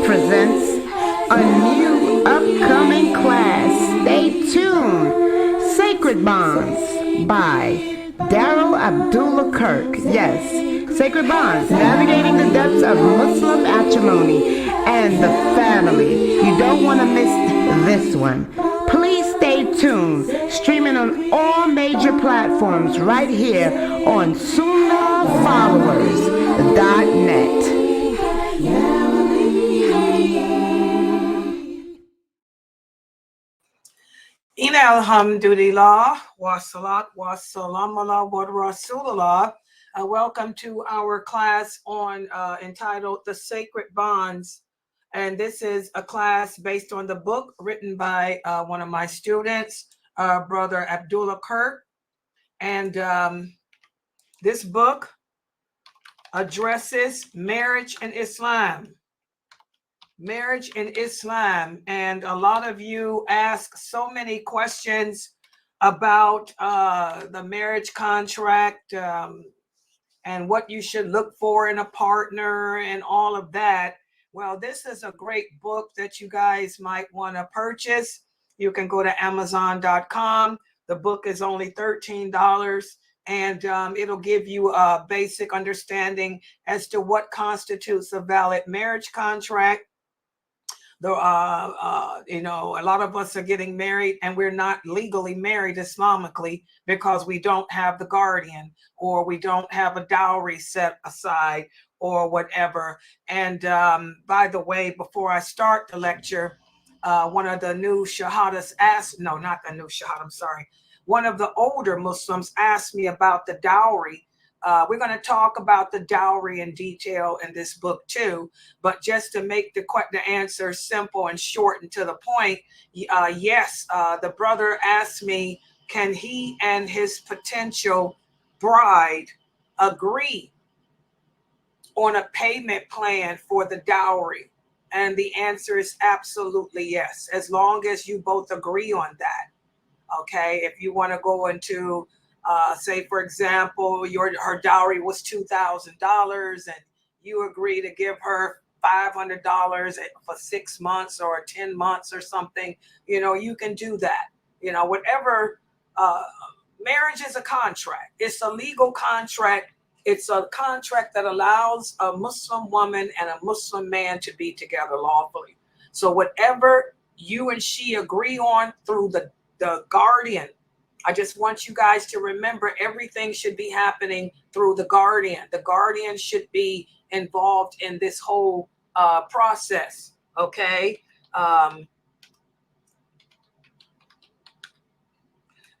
presents a new upcoming class. Stay tuned. Sacred Bonds by Daryl Abdullah Kirk. Yes, Sacred Bonds, navigating the depths of Muslim matrimony and the family. You don't want to miss this one. Please stay tuned. Streaming on all major platforms right here on Sunnahfollowers.net. Ina alhamdulillah, wa salat wa salam ala wa rasulullah. Welcome to our class on entitled The Sacred Bonds. And this is a class based on the book written by one of my students, Brother Abdullah Kirk. And this book addresses marriage and Islam. Marriage in Islam, and a lot of you ask so many questions about the marriage contract and what you should look for in a partner and all of that. Well, this is a great book that you guys might want to purchase. You can go to Amazon.com. The book is only $13, and it'll give you a basic understanding as to what constitutes a valid marriage contract. A lot of us are getting married and we're not legally married Islamically because we don't have the guardian or we don't have a dowry set aside or whatever. And by the way, before I start the lecture, one of the new shahadas one of the older Muslims asked me about the dowry. We're going to talk about the dowry in detail in this book too, but just to make the answer simple and short and to the point, yes, the brother asked me, can he and his potential bride agree on a payment plan for the dowry? And the answer is absolutely yes, as long as you both agree on that. Okay, if you want to go into say, for example, her dowry was $2,000 and you agree to give her $500 for 6 months or 10 months or something, you can do that. Whatever, marriage is a contract. It's a legal contract. It's a contract that allows a Muslim woman and a Muslim man to be together lawfully. So whatever you and she agree on through the guardian, I just want you guys to remember everything should be happening through the guardian. The guardian should be involved in this whole process, okay?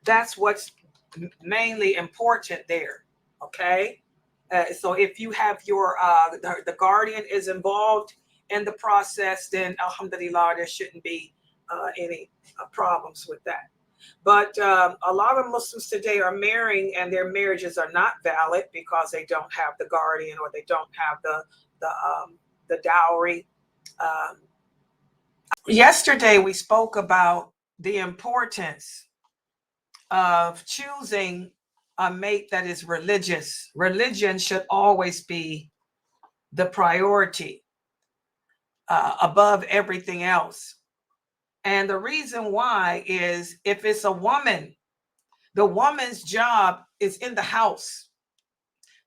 That's what's mainly important there, okay? So if you have your, the guardian is involved in the process, then alhamdulillah, there shouldn't be any problems with that. But a lot of Muslims today are marrying and their marriages are not valid because they don't have the guardian or they don't have the dowry. Yesterday, we spoke about the importance of choosing a mate that is religious. Religion should always be the priority above everything else. And the reason why is if it's a woman, the woman's job is in the house.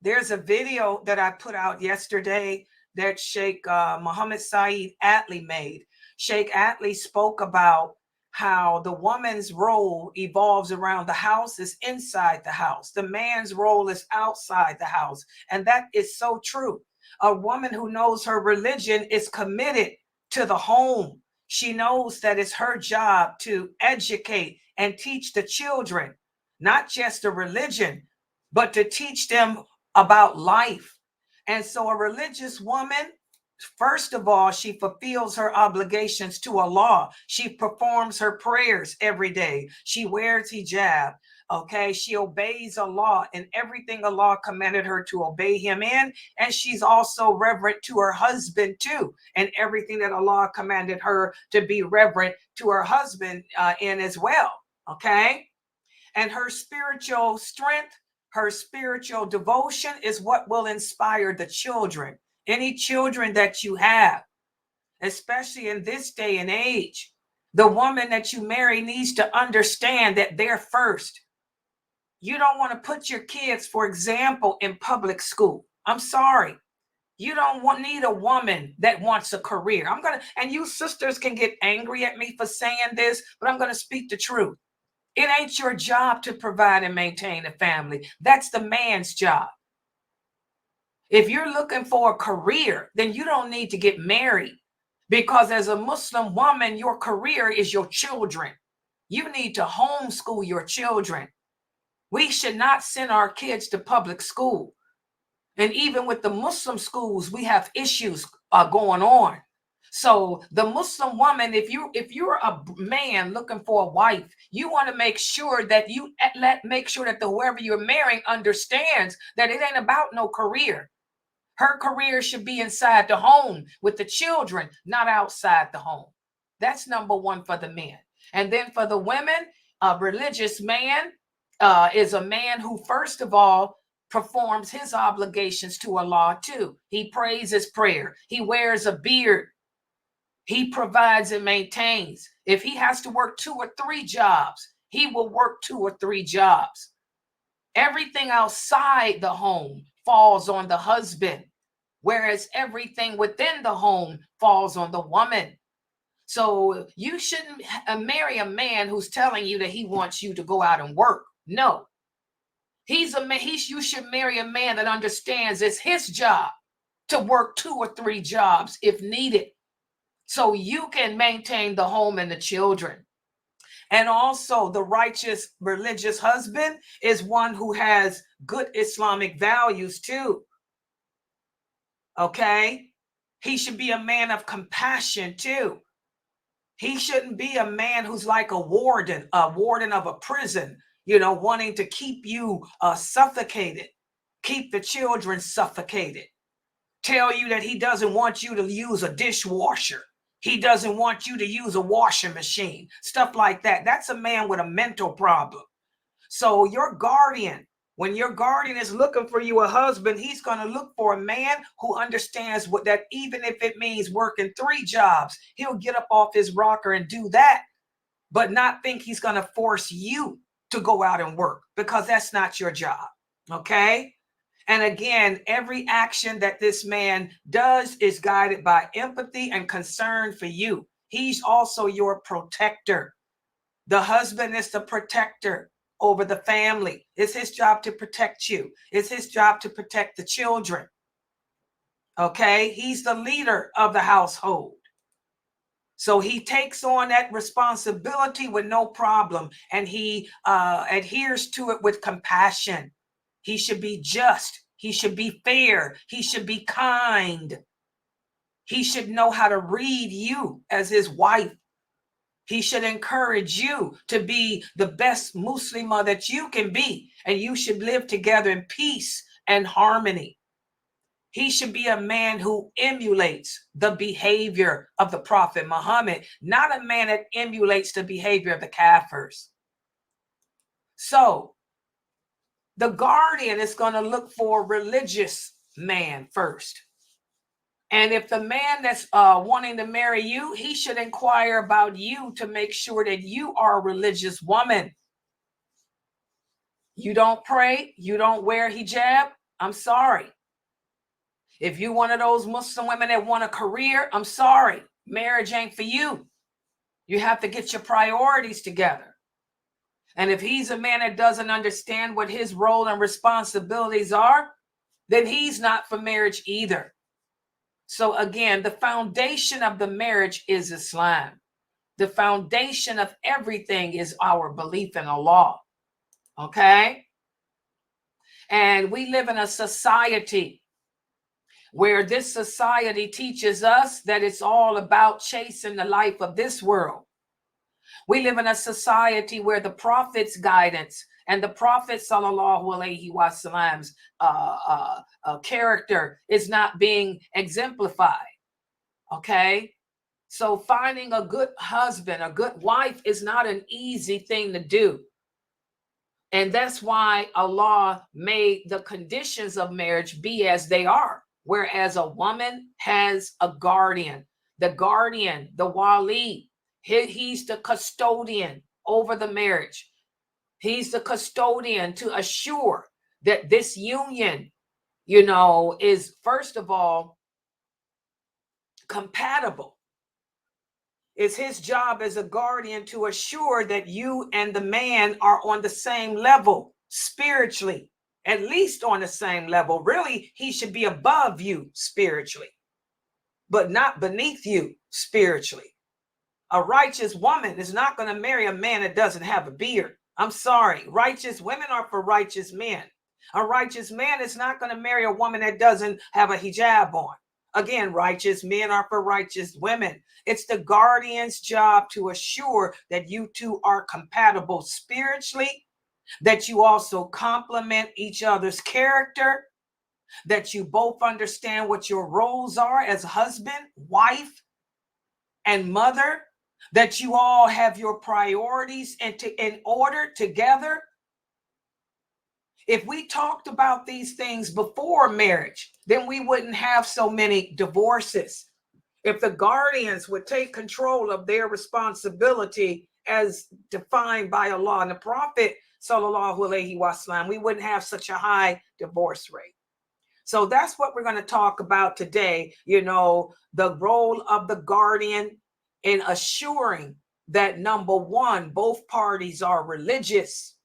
There's a video that I put out yesterday that Sheikh Muhammad Saeed Atli made. Sheikh Atli spoke about how the woman's role evolves around the house is inside the house. The man's role is outside the house. And that is so true. A woman who knows her religion is committed to the home. She knows that it's her job to educate and teach the children, not just the religion, but to teach them about life. And so a religious woman, first of all, she fulfills her obligations to Allah. She performs her prayers every day. She wears hijab. Okay, she obeys Allah in everything Allah commanded her to obey him in. And she's also reverent to her husband too, and everything that Allah commanded her to be reverent to her husband in as well. Okay, and her spiritual strength, her spiritual devotion is what will inspire the children. Any children that you have, especially in this day and age. The woman that you marry needs to understand that they're first. You don't want to put your kids, for example, in public school. I'm sorry. You don't need a woman that wants a career. And you sisters can get angry at me for saying this, but I'm going to speak the truth. It ain't your job to provide and maintain a family. That's the man's job. If you're looking for a career, then you don't need to get married, because as a Muslim woman, your career is your children. You need to homeschool your children. We should not send our kids to public school. And even with the Muslim schools, we have issues going on. So the Muslim woman, if you're a man looking for a wife, you want to make sure that whoever you're marrying understands that it ain't about no career. Her career should be inside the home with the children, not outside the home. That's number one for the men. And then for the women, a religious man is a man who, first of all, performs his obligations to Allah too. He prays his prayer. He wears a beard. He provides and maintains. If he has to work 2 or 3 jobs, he will work 2 or 3 jobs. Everything outside the home falls on the husband, whereas everything within the home falls on the woman. So you shouldn't marry a man who's telling you that he wants you to go out and work. No. You should marry a man that understands it's his job to work 2 or 3 jobs if needed, so you can maintain the home and the children. And also, the righteous religious husband is one who has good Islamic values too. Okay? He should be a man of compassion too. He shouldn't be a man who's like a warden of a prison, wanting to keep you suffocated, keep the children suffocated, tell you that he doesn't want you to use a dishwasher. He doesn't want you to use a washing machine, stuff like that. That's a man with a mental problem. So your guardian, when your guardian is looking for you a husband, he's going to look for a man who understands that even if it means working 3 jobs, he'll get up off his rocker and do that, but not think he's going to force you to go out and work, because that's not your job. Okay? And again, every action that this man does is guided by empathy and concern for you. He's also your protector. The husband is the protector over the family. It's his job to protect you. It's his job to protect the children. Okay? He's the leader of the household. So he takes on that responsibility with no problem, and he adheres to it with compassion. He should be just. He should be fair. He should be kind. He should know how to read you as his wife. He should encourage you to be the best Muslimah that you can be, and you should live together in peace and harmony. He should be a man who emulates the behavior of the Prophet Muhammad, not a man that emulates the behavior of the Kafirs. So the guardian is going to look for a religious man first. And if the man that's wanting to marry you, he should inquire about you to make sure that you are a religious woman. You don't pray, you don't wear hijab, I'm sorry. If you're one of those Muslim women that want a career, I'm sorry. Marriage ain't for you. You have to get your priorities together. And if he's a man that doesn't understand what his role and responsibilities are, then he's not for marriage either. So again, the foundation of the marriage is Islam. The foundation of everything is our belief in Allah. Okay? And we live in a society where this society teaches us that it's all about chasing the life of this world. We live in a society where the Prophet's guidance and the Prophet sallallahu alaihi wasallam's character is not being exemplified. Okay? So finding a good husband, a good wife is not an easy thing to do. And that's why Allah made the conditions of marriage be as they are. Whereas a woman has a guardian. the guardian, the wali. He's the custodian over the marriage. He's the custodian to assure that this union, is first of all compatible. It's his job as a guardian to assure that you and the man are on the same level spiritually, at least on the same level. Really, he should be above you spiritually, but not beneath you spiritually. A righteous woman is not going to marry a man that doesn't have a beard. I'm sorry. Righteous women are for righteous men. A righteous man is not going to marry a woman that doesn't have a hijab on. Again, righteous men are for righteous women. It's the guardian's job to assure that you two are compatible spiritually, that you also complement each other's character, that you both understand what your roles are as husband, wife, and mother, that you all have your priorities in order together. If we talked about these things before marriage, then we wouldn't have so many divorces. If the guardians would take control of their responsibility as defined by Allah and the Prophet, sallallahu alaihi wasallam, we wouldn't have such a high divorce rate. So that's what we're going to talk about today. The role of the guardian in assuring that, number one, both parties are religious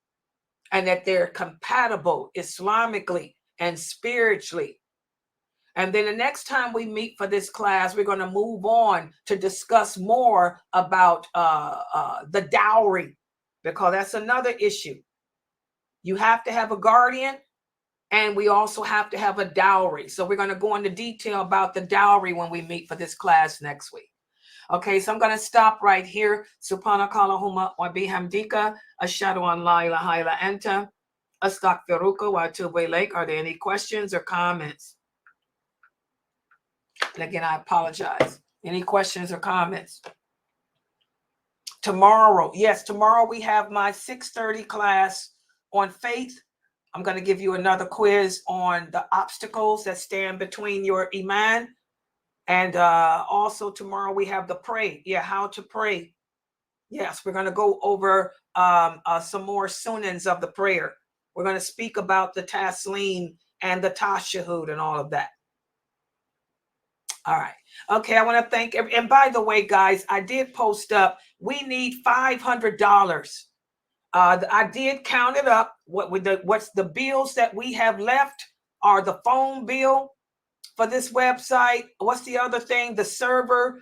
and that they're compatible Islamically and spiritually. And then the next time we meet for this class, we're going to move on to discuss more about the dowry, because that's another issue. You have to have a guardian, and we also have to have a dowry. So we're going to go into detail about the dowry when we meet for this class next week. Okay, so I'm going to stop right here. Subhanakallahumma wa bihamdika, ashhadu an la ilaha illa anta, astaghfiruka wa atubu ilaik. Are there any questions or comments? And again, I apologize. Any questions or comments? Tomorrow we have my 6:30 class on faith. I'm going to give you another quiz on the obstacles that stand between your iman. And also tomorrow we have the pray. How to pray. Yes, we're going to go over some more sunans of the prayer. We're going to speak about the taslim and the tashahud and all of that. All right. Okay, I want to thank and by the way, guys, I did post up, we need $500. I did count it up. What's the bills that we have left are the phone bill for this website. What's the other thing? The server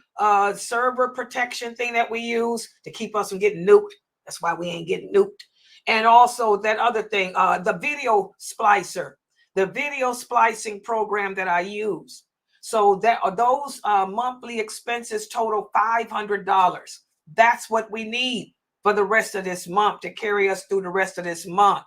protection thing that we use to keep us from getting nuked. That's why we ain't getting nuked. And also that other thing, the video splicer, the video splicing program that I use. So that those monthly expenses total $500. That's what we need for the rest of this month to carry us through the rest of this month.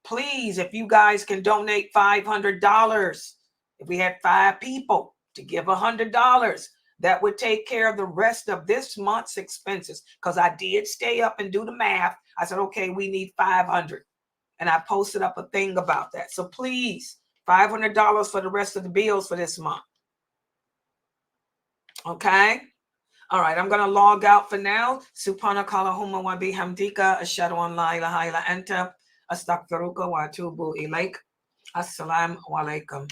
Please, if you guys can donate $500. If we had 5 people to give $100, that would take care of the rest of this month's expenses. Because I did stay up and do the math. I said, okay, we need $500. And I posted up a thing about that. So please, $500 for the rest of the bills for this month. Okay? All right, I'm going to log out for now. Subhanakallahumma wa bihamdika, ashhadu an la ilaha illa anta, astaghfiruka wa atubu ilaik. Assalamu alaikum.